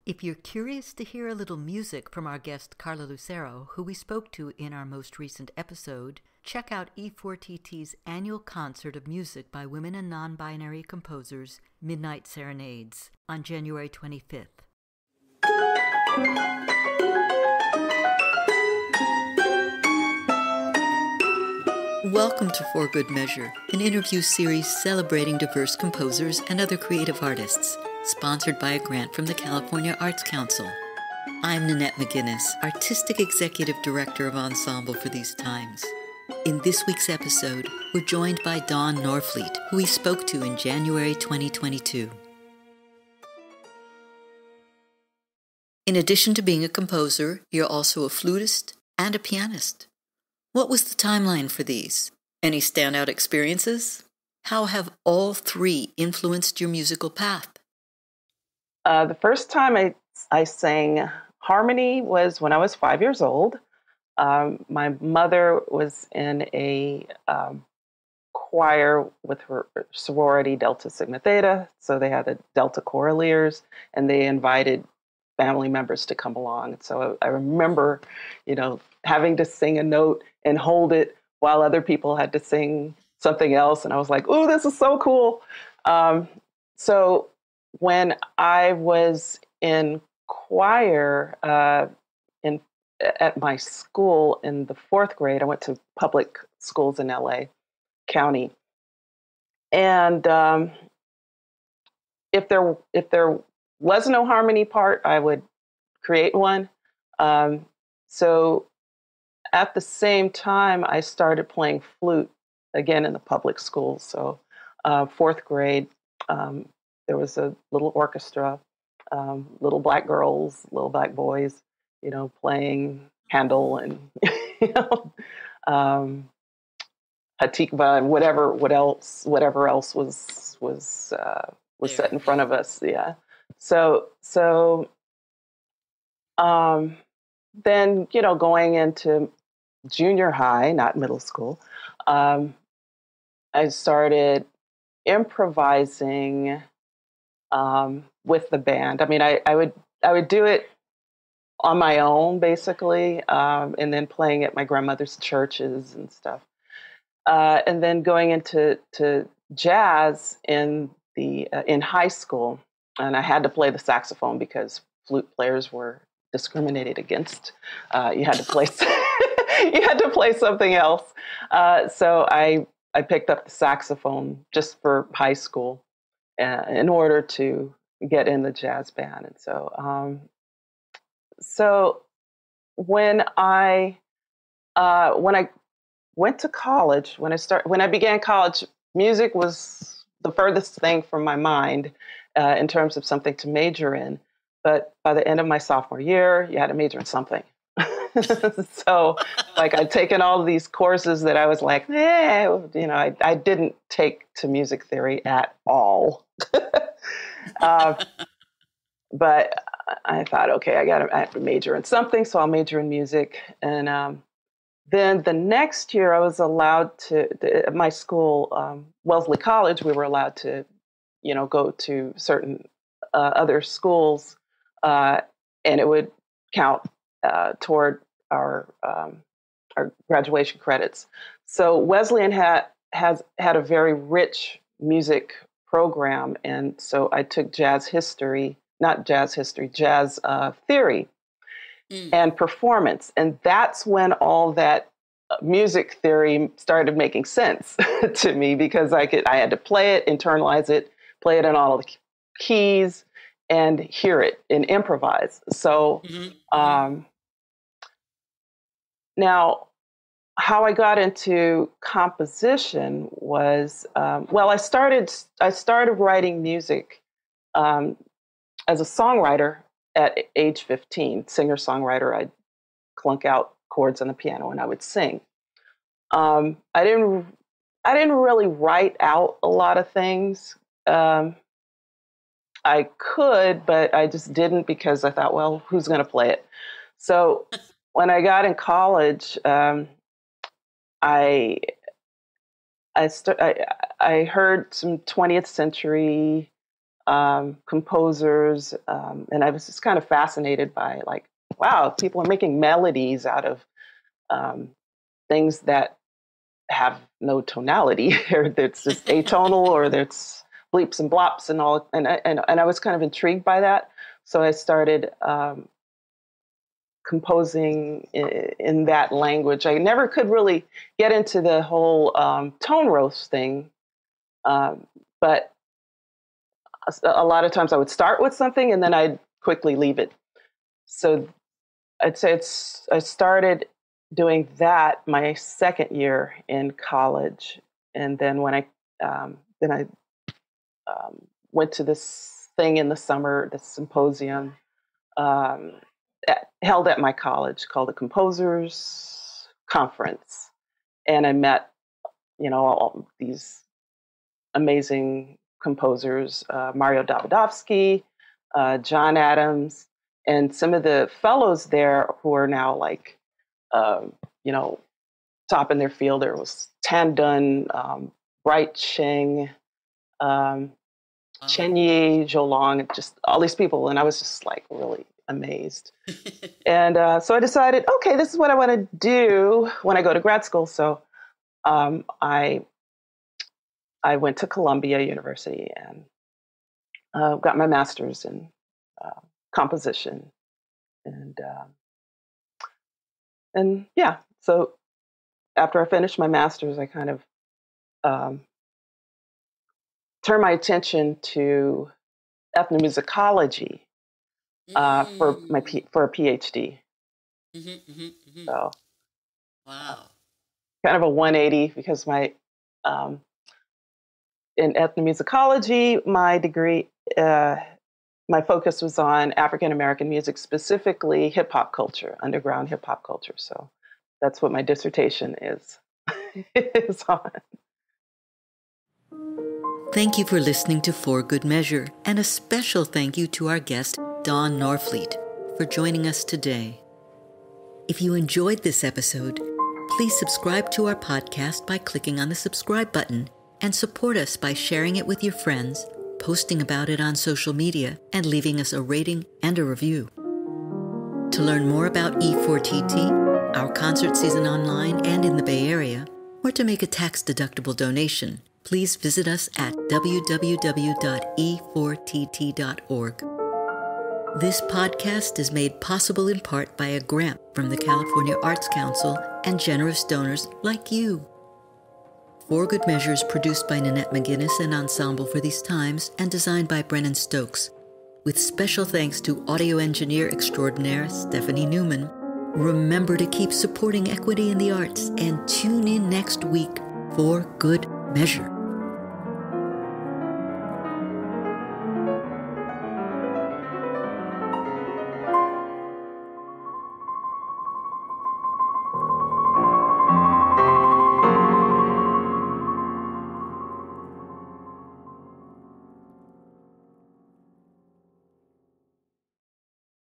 If you're curious to hear a little music from our guest Carla Lucero, who we spoke to in our most recent episode, check out E4TT's annual concert of music by women and non-binary composers, Midnight Serenades, on January 25th. Welcome to For Good Measure, an interview series celebrating diverse composers and other creative artists, sponsored by a grant from the California Arts Council. I'm Nanette McGuinness, Artistic Executive Director of Ensemble for these times. In this week's episode, we're joined by Dawn Norfleet, who we spoke to in January 2022. In addition to being a composer, you're also a flutist and a pianist. What was the timeline for these? Any standout experiences? How have all three influenced your musical path? The first time I sang harmony was when I was 5 years old. My mother was in a choir with her sorority, Delta Sigma Theta. So they had the Delta Choraleers, and they invited family members to come along. So I remember, having to sing a note and hold it while other people had to sing something else. And I was like, "Ooh, this is so cool." So when I was in choir at my school in the fourth grade, I went to public schools in LA County. And if there was no harmony part, I would create one. So at the same time, I started playing flute again in the public schools. So fourth grade, there was a little orchestra, little black girls, little black boys, playing Handel and Hatikva and whatever else was set in front of us. Yeah. So then going into junior high, not middle school, I started improvising with the band. I mean, I would do it on my own, basically, and then playing at my grandmother's churches and stuff. And then going into jazz in high school, and I had to play the saxophone because flute players were discriminated against. You had to play something else. So I picked up the saxophone just for high school in order to get in the jazz band. And so when I went to college, when I began college, music was the furthest thing from my mind in terms of something to major in. But by the end of my sophomore year, you had to major in something. So I'd taken all of these courses that I was like, I didn't take to music theory at all. But I thought, okay, I have to major in something, so I'll major in music. And then the next year I was allowed to, at my school, Wellesley College, we were allowed to, go to certain other schools, and it would count toward our graduation credits. So Wesleyan had a very rich music program, and so I took jazz theory and performance, and that's when all that music theory started making sense to me, because I had to play it, internalize it, play it in all of the keys, and hear it and improvise. So now, how I got into composition was, I started writing music as a songwriter at age 15, singer-songwriter. I'd clunk out chords on the piano and I would sing. I didn't really write out a lot of things. I could, but I just didn't, because I thought, well, who's going to play it? So when I got in college, I heard some 20th century composers, and I was just kind of fascinated by like, wow, people are making melodies out of things that have no tonality, or that's just atonal, or that's bleeps and blops and all. And I was kind of intrigued by that, so I started composing in that language. I never could really get into the whole tone roast thing, but a lot of times I would start with something and then I'd quickly leave it. So I'd say I started doing that my second year in college, and then when I went to this thing in the summer, this symposium held at my college called the Composers Conference, and I met all these amazing composers, Mario Davidovsky, John Adams, and some of the fellows there who are now like, top in their field. There was Tan Dun, Bright Cheng, Chen Yi, Zhou Long, just all these people. And I was just like really amazed. And so I decided, okay, this is what I want to do when I go to grad school. So I went to Columbia University and got my master's in composition. And yeah, so after I finished my master's, I kind of turned my attention to ethnomusicology for a PhD. So, wow, kind of a 180, because in ethnomusicology, my degree, my focus was on African American music, specifically hip hop culture, underground hip hop culture. So that's what my dissertation is on. Thank you for listening to For Good Measure, and a special thank you to our guest, Dawn Norfleet, for joining us today. If you enjoyed this episode, please subscribe to our podcast by clicking on the subscribe button, and support us by sharing it with your friends, posting about it on social media, and leaving us a rating and a review. To learn more about E4TT, our concert season online and in the Bay Area, or to make a tax-deductible donation, please visit us at www.e4tt.org. This podcast is made possible in part by a grant from the California Arts Council and generous donors like you. For Good Measure is produced by Nanette McGuinness and Ensemble for These Times and designed by Brennan Stokes, with special thanks to audio engineer extraordinaire Stephanie Neumann. Remember to keep supporting equity in the arts and tune in next week for Good Measure.